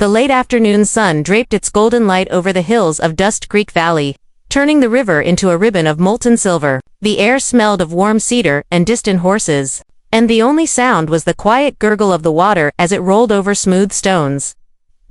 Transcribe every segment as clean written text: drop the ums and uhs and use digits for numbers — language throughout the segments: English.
The late afternoon sun draped its golden light over the hills of Dust Creek Valley, turning the river into a ribbon of molten silver. The air smelled of warm cedar and distant horses, and the only sound was the quiet gurgle of the water as it rolled over smooth stones.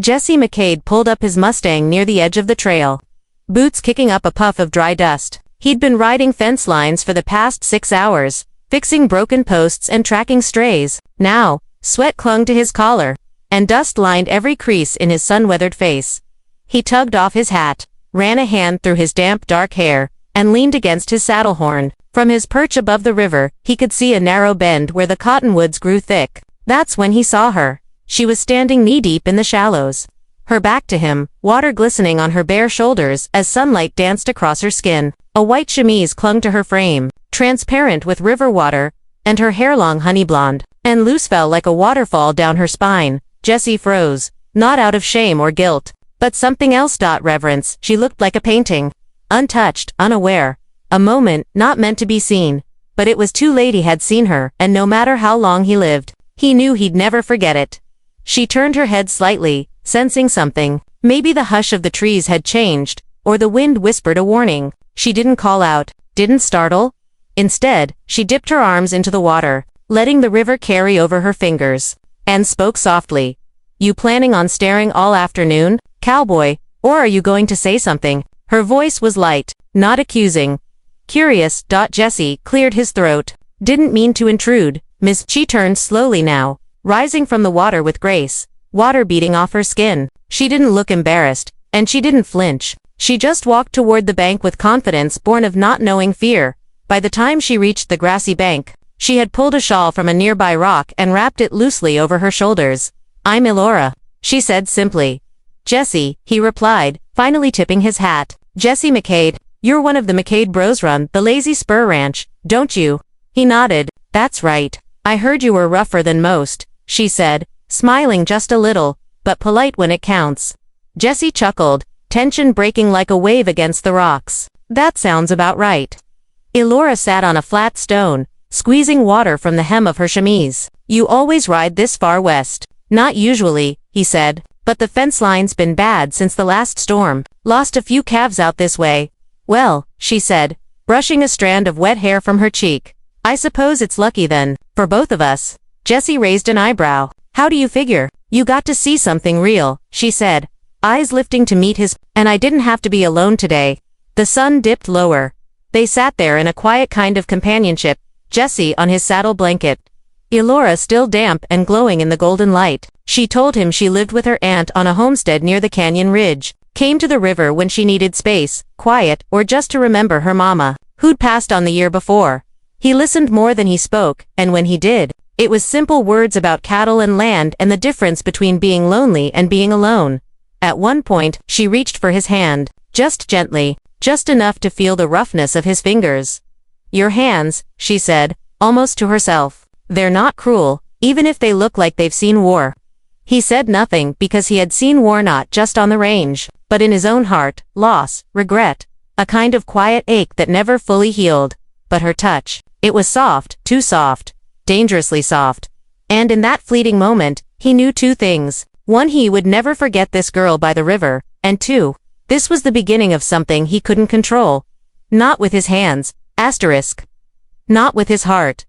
Jesse McCade pulled up his Mustang near the edge of the trail, boots kicking up a puff of dry dust. He'd been riding fence lines for the past 6 hours, fixing broken posts and tracking strays. Now, sweat clung to his collar, and dust lined every crease in his sun-weathered face. He tugged off his hat, ran a hand through his damp dark hair, and leaned against his saddle horn. From his perch above the river, he could see a narrow bend where the cottonwoods grew thick. That's when he saw her. She was standing knee-deep in the shallows, her back to him, water glistening on her bare shoulders as sunlight danced across her skin. A white chemise clung to her frame, transparent with river water, and her hair long honey blonde, and loose fell like a waterfall down her spine. Jesse froze, not out of shame or guilt, but something else. Reverence. She looked like a painting, untouched, unaware, a moment not meant to be seen. But it was too late. He had seen her, and no matter how long he lived, he knew he'd never forget it. She turned her head slightly, sensing something. Maybe the hush of the trees had changed, or the wind whispered a warning. She didn't call out, didn't startle. Instead, she dipped her arms into the water, letting the river carry over her fingers, and spoke softly. You planning on staring all afternoon, cowboy, or are you going to say something? Her voice was light, not accusing. Curious. Jesse cleared his throat. Didn't mean to intrude, miss. She turned slowly now, rising from the water with grace, water beating off her skin. She didn't look embarrassed, and she didn't flinch. She just walked toward the bank with confidence born of not knowing fear. By the time she reached the grassy bank, she had pulled a shawl from a nearby rock and wrapped it loosely over her shoulders. I'm Elora, she said simply. Jesse, he replied, finally tipping his hat. Jesse McCade, you're one of the McCade bros run the Lazy Spur Ranch, don't you? He nodded. That's right. I heard you were rougher than most, she said, smiling just a little, but polite when it counts. Jesse chuckled, tension breaking like a wave against the rocks. That sounds about right. Elora sat on a flat stone, squeezing water from the hem of her chemise. You always ride this far west? Not usually, he said, but the fence line's been bad since the last storm. Lost a few calves out this way. Well, she said, brushing a strand of wet hair from her cheek. I suppose it's lucky then, for both of us. Jesse raised an eyebrow. How do you figure? You got to see something real, she said, eyes lifting to meet his, and I didn't have to be alone today. The sun dipped lower. They sat there in a quiet kind of companionship, Jesse on his saddle blanket, Elora still damp and glowing in the golden light. She told him she lived with her aunt on a homestead near the canyon ridge, came to the river when she needed space, quiet, or just to remember her mama, who'd passed on the year before. He listened more than he spoke, and when he did, it was simple words about cattle and land and the difference between being lonely and being alone. At one point, she reached for his hand, just gently, just enough to feel the roughness of his fingers. Your hands, she said, almost to herself. They're not cruel, even if they look like they've seen war. He said nothing because he had seen war not just on the range, but in his own heart, loss, regret, a kind of quiet ache that never fully healed. But her touch, it was soft, too soft, dangerously soft. And in that fleeting moment, he knew two things. One, he would never forget this girl by the river, and two, this was the beginning of something he couldn't control. Not with his hands, asterisk. Not with his heart.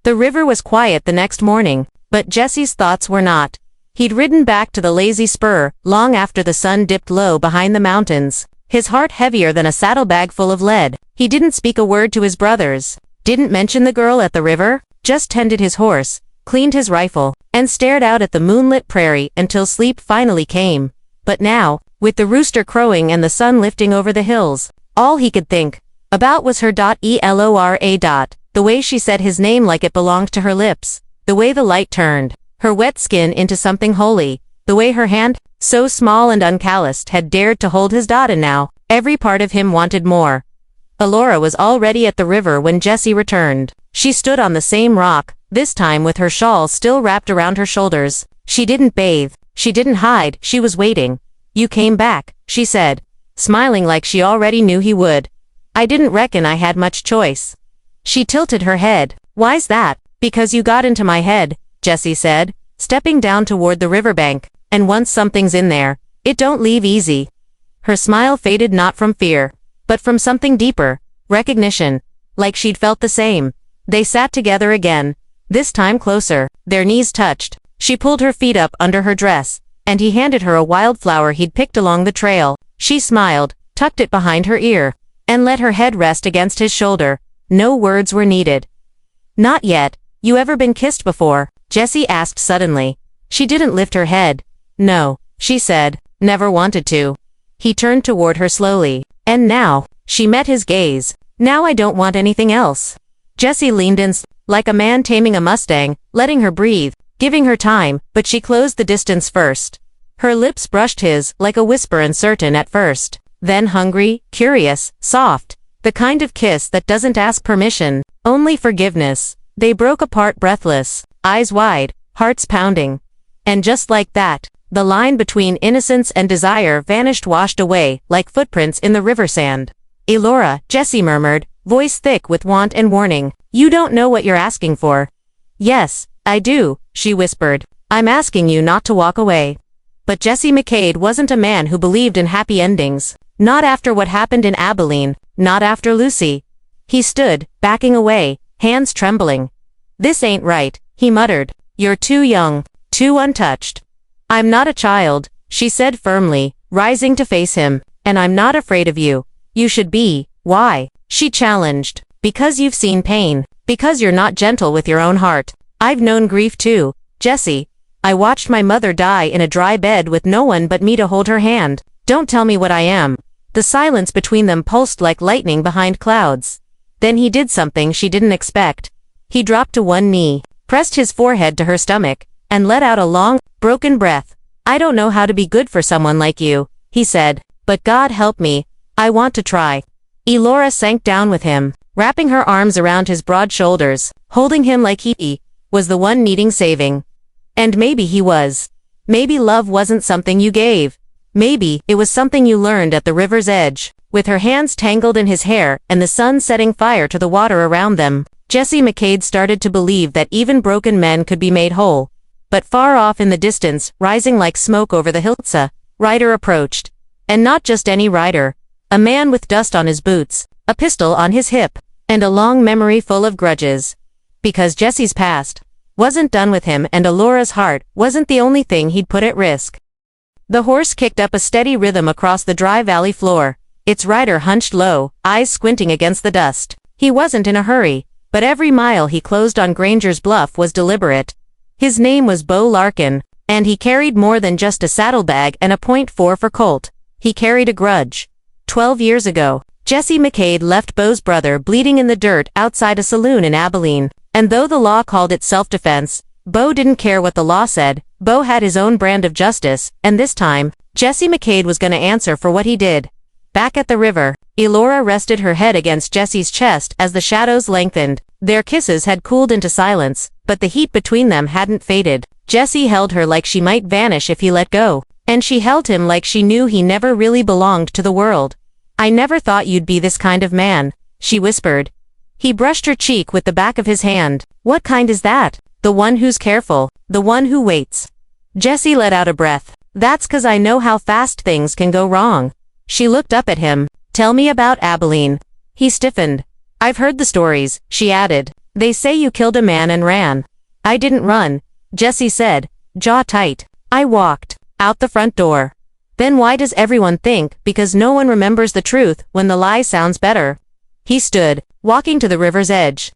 The river was quiet the next morning, but Jesse's thoughts were not. He'd ridden back to the Lazy Spur, long after the sun dipped low behind the mountains, his heart heavier than a saddlebag full of lead. He didn't speak a word to his brothers, didn't mention the girl at the river, just tended his horse, cleaned his rifle, and stared out at the moonlit prairie until sleep finally came. But now, with the rooster crowing and the sun lifting over the hills, all he could think about was her. Elora. The way she said his name like it belonged to her lips, the way the light turned her wet skin into something holy, the way her hand, so small and uncalloused, had dared to hold his and now, every part of him wanted more. Elora was already at the river when Jesse returned. She stood on the same rock, this time with her shawl still wrapped around her shoulders. She didn't bathe, she didn't hide, she was waiting. You came back, she said, smiling like she already knew he would. I didn't reckon I had much choice. She tilted her head. Why's that? Because you got into my head, Jesse said, stepping down toward the riverbank. and once something's in there, it don't leave easy. Her smile faded not from fear, but from something deeper, recognition, like she'd felt the same. They sat together again, this time closer, their knees touched. She pulled her feet up under her dress, and he handed her a wildflower he'd picked along the trail. She smiled, tucked it behind her ear, and let her head rest against his shoulder. No words were needed. Not yet. You ever been kissed before? Jessie asked suddenly. She didn't lift her head. No, she said, never wanted to. He turned toward her slowly. And now, she met his gaze. Now I don't want anything else. Jessie leaned in, like a man taming a Mustang, letting her breathe, giving her time, but she closed the distance first. Her lips brushed his, like a whisper, uncertain at first, then hungry, curious, soft, the kind of kiss that doesn't ask permission, only forgiveness. They broke apart breathless, eyes wide, hearts pounding. And just like that, the line between innocence and desire vanished, washed away, like footprints in the river sand. Elora, Jessie murmured, voice thick with want and warning. You don't know what you're asking for. Yes, I do, she whispered. I'm asking you not to walk away. But Jesse McCade wasn't a man who believed in happy endings. Not after what happened in Abilene, not after Lucy. He stood, backing away, hands trembling. This ain't right, he muttered. You're too young, too untouched. I'm not a child, she said firmly, rising to face him, and I'm not afraid of you. You should be. Why? She challenged. Because you've seen pain. Because you're not gentle with your own heart. I've known grief too, Jessie. I watched my mother die in a dry bed with no one but me to hold her hand. Don't tell me what I am. The silence between them pulsed like lightning behind clouds. Then he did something she didn't expect. He dropped to one knee, pressed his forehead to her stomach, and let out a long, broken breath. I don't know how to be good for someone like you, he said, but God help me. I want to try. Elora sank down with him, wrapping her arms around his broad shoulders, holding him like he was the one needing saving. And maybe he was. Maybe love wasn't something you gave. Maybe it was something you learned at the river's edge. With her hands tangled in his hair and the sun setting fire to the water around them, Jesse McCade started to believe that even broken men could be made whole. But far off in the distance, rising like smoke over the hills, a rider approached. And not just any rider. A man with dust on his boots, a pistol on his hip, and a long memory full of grudges. Because Jesse's past wasn't done with him, and Elora's heart wasn't the only thing he'd put at risk. The horse kicked up a steady rhythm across the dry valley floor, its rider hunched low, eyes squinting against the dust. He wasn't in a hurry, but every mile he closed on Granger's Bluff was deliberate. His name was Bo Larkin, and he carried more than just a saddlebag and a .44 for Colt. He carried a grudge. 12 years ago, Jesse McCade left Bo's brother bleeding in the dirt outside a saloon in Abilene, and though the law called it self-defense, Bo didn't care what the law said. Bo had his own brand of justice, and this time, Jesse McCade was gonna answer for what he did. Back at the river, Elora rested her head against Jesse's chest as the shadows lengthened. Their kisses had cooled into silence, but the heat between them hadn't faded. Jesse held her like she might vanish if he let go, and she held him like she knew he never really belonged to the world. I never thought you'd be this kind of man, she whispered. He brushed her cheek with the back of his hand. What kind is that? The one who's careful, the one who waits. Jesse let out a breath. That's 'cause I know how fast things can go wrong. She looked up at him. Tell me about Abilene. He stiffened. I've heard the stories, she added. They say you killed a man and ran. I didn't run, Jesse said, jaw tight. I walked out the front door. Then why does everyone think because no one remembers the truth when the lie sounds better? He stood, walking to the river's edge,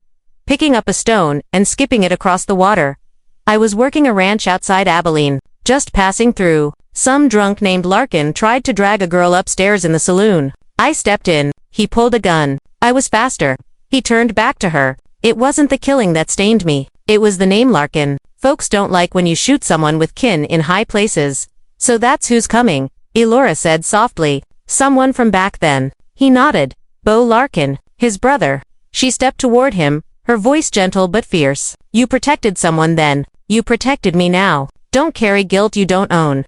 picking up a stone and skipping it across the water. I was working a ranch outside Abilene, just passing through. Some drunk named Larkin tried to drag a girl upstairs in the saloon. I stepped in. He pulled a gun. I was faster. He turned back to her. It wasn't the killing that stained me. It was the name Larkin. Folks don't like when you shoot someone with kin in high places. So that's who's coming, Elora said softly. Someone from back then. He nodded. Bo Larkin, his brother. She stepped toward him, her voice gentle but fierce. You protected someone then. You protected me now. Don't carry guilt you don't own.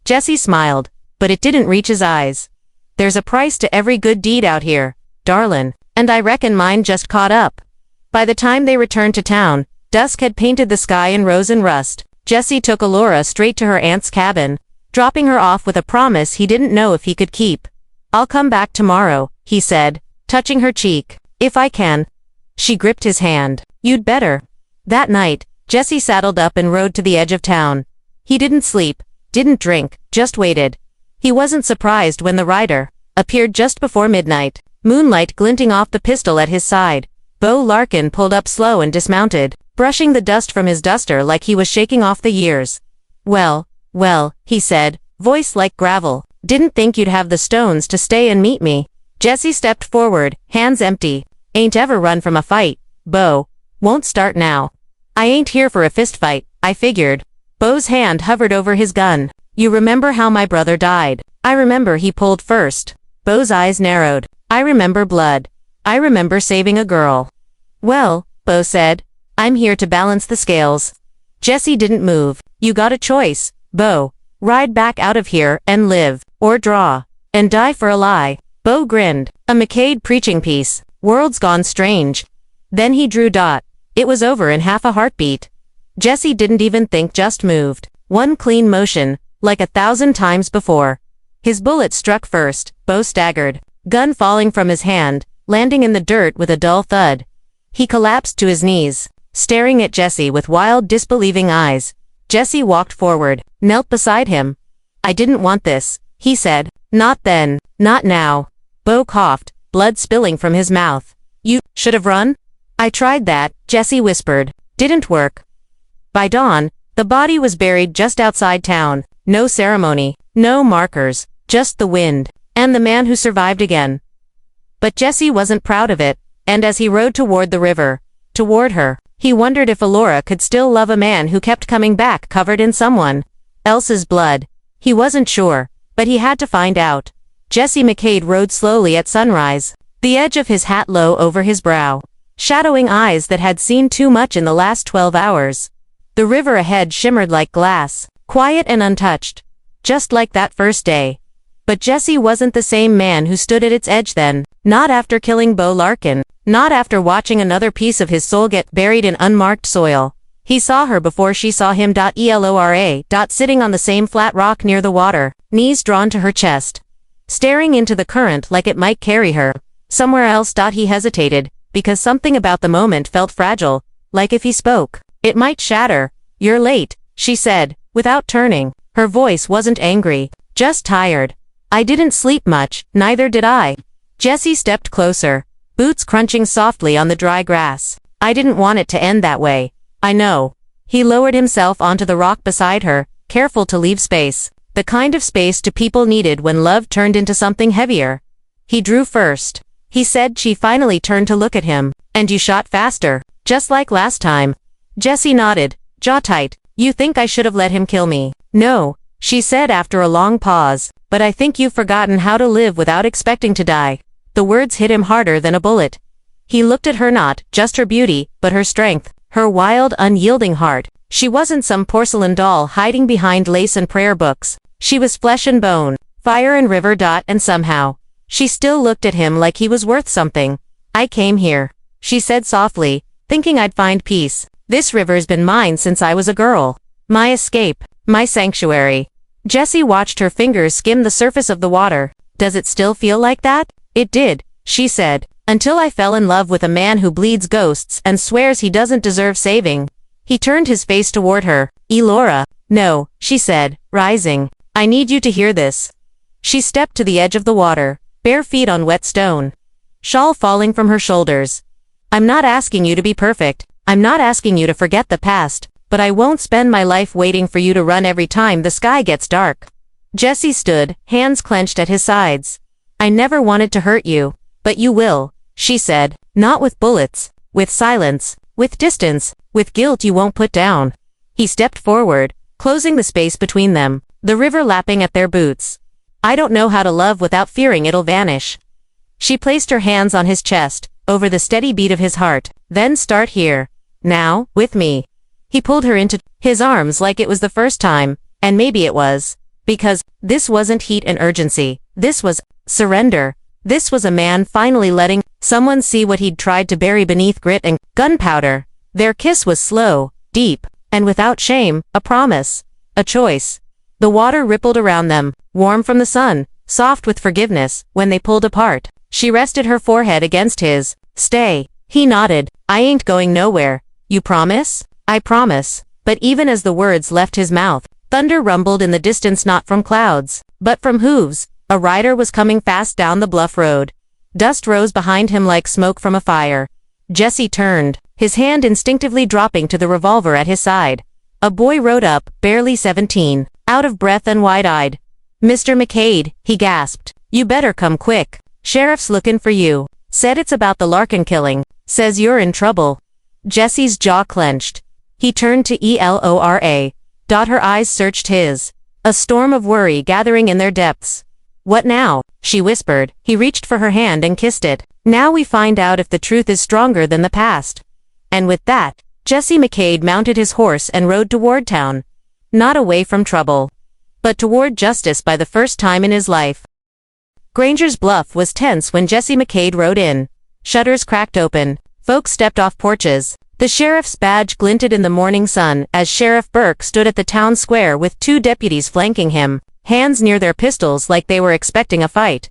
Jesse smiled, but it didn't reach his eyes. There's a price to every good deed out here, darlin', and I reckon mine just caught up. By the time they returned to town, dusk had painted the sky in rose and rust. Jesse took Alora straight to her aunt's cabin, dropping her off with a promise he didn't know if he could keep. "I'll come back tomorrow," he said, touching her cheek. "If I can." She gripped his hand. "You'd better." That night, Jesse saddled up and rode to the edge of town. He didn't sleep, didn't drink, just waited. He wasn't surprised when the rider appeared just before midnight, moonlight glinting off the pistol at his side. Bo Larkin pulled up slow and dismounted, brushing the dust from his duster like he was shaking off the years. Well, he said, voice like gravel. "Didn't think you'd have the stones to stay and meet me." Jesse stepped forward, hands empty. "Ain't ever run from a fight, Bo. Won't start now." "I ain't here for a fist fight, I figured." Bo's hand hovered over his gun. "You remember how my brother died?" "I remember he pulled first." Bo's eyes narrowed. "I remember blood. I remember saving a girl." "Well," Bo said, "I'm here to balance the scales." Jesse didn't move. "You got a choice, Bo. Ride back out of here and live, or draw and die for a lie." Bo grinned. "A McCade preaching piece. World's gone strange." Then he drew dot. It was over in half a heartbeat. Jesse didn't even think, just moved. One clean motion, like 1,000 times before. His bullet struck first. Bo staggered. Gun falling from his hand, landing in the dirt with a dull thud. He collapsed to his knees, staring at Jesse with wild, disbelieving eyes. Jesse walked forward, knelt beside him. "I didn't want this," he said. "Not then, not now." Bo coughed, blood spilling from his mouth. "You should have run?" "I tried that," Jesse whispered. "Didn't work." By dawn, the body was buried just outside town. No ceremony, no markers, just the wind, and the man who survived again. But Jesse wasn't proud of it, and as he rode toward the river, toward her, he wondered if Alora could still love a man who kept coming back covered in someone else's blood. He wasn't sure, but he had to find out. Jesse McCade rode slowly at sunrise, the edge of his hat low over his brow, shadowing eyes that had seen too much in the last 12 hours. The river ahead shimmered like glass, quiet and untouched, just like that first day. But Jesse wasn't the same man who stood at its edge then, not after killing Bo Larkin, not after watching another piece of his soul get buried in unmarked soil. He saw her before she saw him. Elora. Sitting on the same flat rock near the water, knees drawn to her chest, staring into the current like it might carry her somewhere else. He hesitated, because something about the moment felt fragile, like if he spoke, it might shatter. "You're late," she said, without turning. Her voice wasn't angry, just tired. "I didn't sleep much, neither did I." Jesse stepped closer, boots crunching softly on the dry grass. "I didn't want it to end that way. I know." He lowered himself onto the rock beside her, careful to leave space. The kind of space two people needed when love turned into something heavier. He drew first. He said. She finally turned to look at him. "And you shot faster, just like last time." Jesse nodded, jaw tight. "You think I should have let him kill me?" "No," she said after a long pause, "but I think you've forgotten how to live without expecting to die." The words hit him harder than a bullet. He looked at her, not just her beauty, but her strength, her wild, unyielding heart. She wasn't some porcelain doll hiding behind lace and prayer books. She was flesh and bone, fire and river. And somehow, she still looked at him like he was worth something. "I came here," she said softly, "thinking I'd find peace. This river's been mine since I was a girl. My escape, my sanctuary." Jesse watched her fingers skim the surface of the water. "Does it still feel like that?" "It did," she said, "until I fell in love with a man who bleeds ghosts and swears he doesn't deserve saving." He turned his face toward her. "Elora." "No," she said, rising. "I need you to hear this." She stepped to the edge of the water, bare feet on wet stone, shawl falling from her shoulders. "I'm not asking you to be perfect. I'm not asking you to forget the past, but I won't spend my life waiting for you to run every time the sky gets dark." Jesse stood, hands clenched at his sides. "I never wanted to hurt you, but you will," she said. "Not with bullets, with silence, with distance, with guilt you won't put down." He stepped forward, closing the space between them, the river lapping at their boots. "I don't know how to love without fearing it'll vanish." She placed her hands on his chest, over the steady beat of his heart. "Then start here. Now, with me." He pulled her into his arms like it was the first time, and maybe it was. Because this wasn't heat and urgency. This was surrender. This was a man finally letting someone see what he'd tried to bury beneath grit and gunpowder. Their kiss was slow, deep, and without shame, a promise, a choice. The water rippled around them, warm from the sun, soft with forgiveness, when they pulled apart. She rested her forehead against his. Stay. He nodded. I ain't going nowhere. You promise? I promise. But even as the words left his mouth, thunder rumbled in the distance, not from clouds, but from hooves. A rider was coming fast down the bluff road. Dust rose behind him like smoke from a fire. Jesse turned, his hand instinctively dropping to the revolver at his side. A boy rode up, barely 17, out of breath and wide-eyed. Mr. McCade, he gasped. You better come quick. Sheriff's looking for you. Said it's about the Larkin killing. Says you're in trouble. Jesse's jaw clenched. He turned to Elora. Her eyes searched his. A storm of worry gathering in their depths. What now? She whispered. He reached for her hand and kissed it. Now we find out if the truth is stronger than the past. And with that, Jesse McCade mounted his horse and rode toward town. Not away from trouble, but toward justice by the first time in his life. Granger's Bluff was tense when Jesse McCade rode in. Shutters cracked open. Folks stepped off porches. The sheriff's badge glinted in the morning sun as Sheriff Burke stood at the town square with 2 deputies flanking him, hands near their pistols like they were expecting a fight.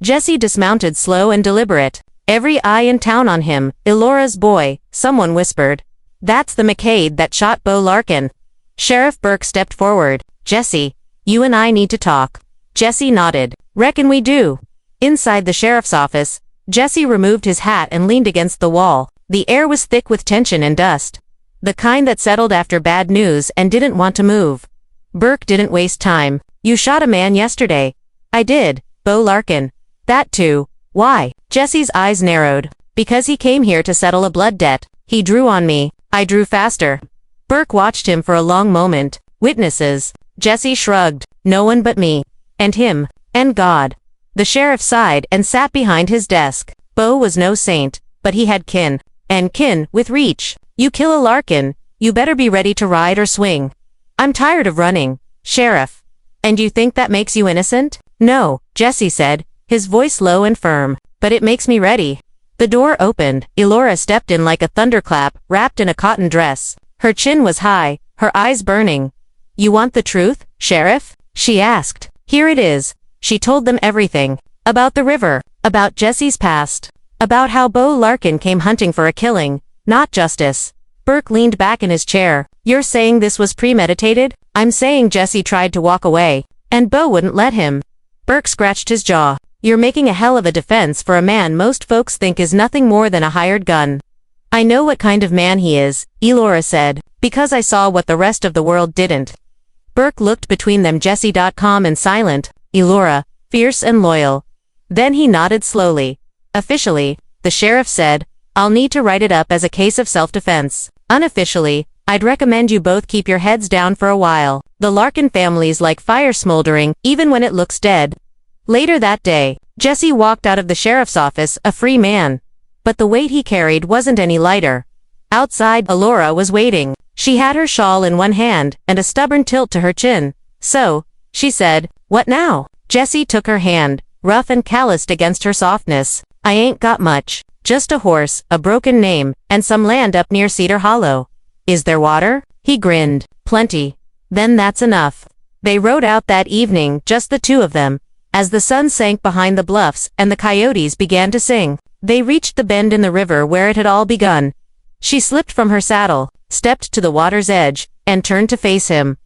Jesse dismounted slow and deliberate. Every eye in town on him. Elora's boy, someone whispered. That's the McCade that shot Bo Larkin. Sheriff Burke stepped forward. Jesse, you and I need to talk. Jesse nodded. Reckon we do. Inside the sheriff's office, Jesse removed his hat and leaned against the wall. The air was thick with tension and dust. The kind that settled after bad news and didn't want to move. Burke didn't waste time. You shot a man yesterday. I did, Bo Larkin. That too. Why? Jesse's eyes narrowed. Because he came here to settle a blood debt. He drew on me. I drew faster. Burke watched him for a long moment. Witnesses. Jesse shrugged. No one but me. And him. And God. The sheriff sighed and sat behind his desk. Bo was no saint, but he had kin. And kin, with reach. You kill a Larkin, you better be ready to ride or swing. I'm tired of running, Sheriff. And you think that makes you innocent? No, Jesse said, his voice low and firm. But it makes me ready. The door opened. Elora stepped in like a thunderclap, wrapped in a cotton dress. Her chin was high, her eyes burning. You want the truth, Sheriff? She asked. Here it is. She told them everything. About the river. About Jesse's past. About how Bo Larkin came hunting for a killing, not justice. Burke leaned back in his chair. You're saying this was premeditated? I'm saying Jesse tried to walk away, and Bo wouldn't let him. Burke scratched his jaw. You're making a hell of a defense for a man most folks think is nothing more than a hired gun. I know what kind of man he is, Elora said, because I saw what the rest of the world didn't. Burke looked between them, Jesse.com and silent, Elora, fierce and loyal. Then he nodded slowly. Officially, the sheriff said, I'll need to write it up as a case of self-defense. Unofficially, I'd recommend you both keep your heads down for a while. The Larkin family's like fire smoldering, even when it looks dead. Later that day, Jesse walked out of the sheriff's office a free man. But the weight he carried wasn't any lighter. Outside, Elora was waiting. She had her shawl in one hand and a stubborn tilt to her chin. So, she said, what now? Jesse took her hand, rough and calloused against her softness. I ain't got much. Just a horse, a broken name, and some land up near Cedar Hollow. Is there water? He grinned. Plenty. Then that's enough. They rode out that evening, just the two of them. As the sun sank behind the bluffs and the coyotes began to sing, they reached the bend in the river where it had all begun. She slipped from her saddle, stepped to the water's edge, and turned to face him.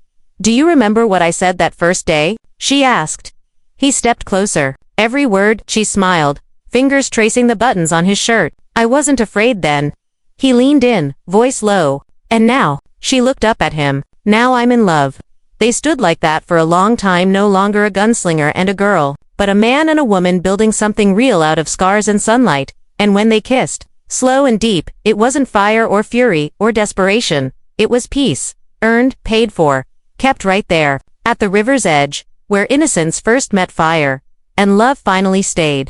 Do you remember what I said that first day? She asked. He stepped closer. Every word, she smiled, fingers tracing the buttons on his shirt. I wasn't afraid then. He leaned in, voice low. And now, she looked up at him. Now I'm in love. They stood like that for a long time, no longer a gunslinger and a girl, but a man and a woman building something real out of scars and sunlight. And when they kissed, slow and deep, it wasn't fire or fury or desperation. It was peace. Earned, paid for, kept right there, at the river's edge, where innocence first met fire, and love finally stayed.